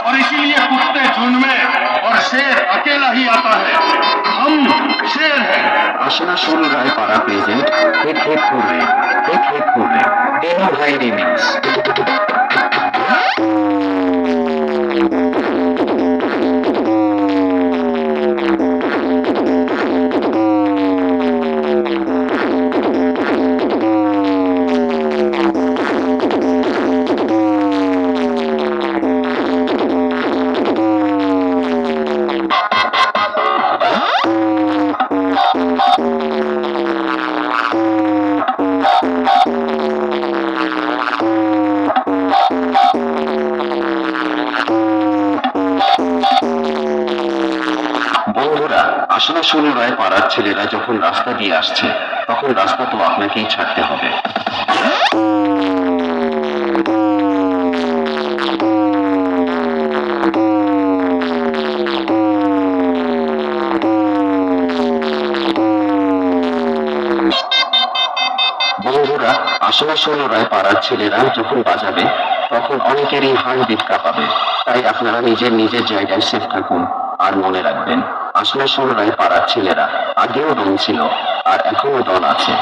और इसीलिए कुत्ते झुंड में और शेर अकेला ही आता है। हम शेर हैं। আশনা শুরু রায় পাড়া প্রেজেন্ট হিট হিট করলে হিট হিট করলে টেনো ভাই রিমিক্স। বন্ধুরা, আশনা শুরু রায় পাড়ার ছেলেরা যখন রাস্তা দিয়ে আসছে তখন রাস্তা তো আপনাকেই ছাড়তে হবে। বন্ধুরা, আশনা শুরু রায় পাড়ার ছেলেরা যখন বাজাবে তখন অনেকেরই হার্টবিট কাঁপাবে। তাই আপনারা নিজের নিজের জায়গায় সেফ থাকুন। আর মনে রাখবেন, আশনা শুরু রায় পাড়ার ছেলেরা আগেও দল ছিল আর এখনো দল আছে।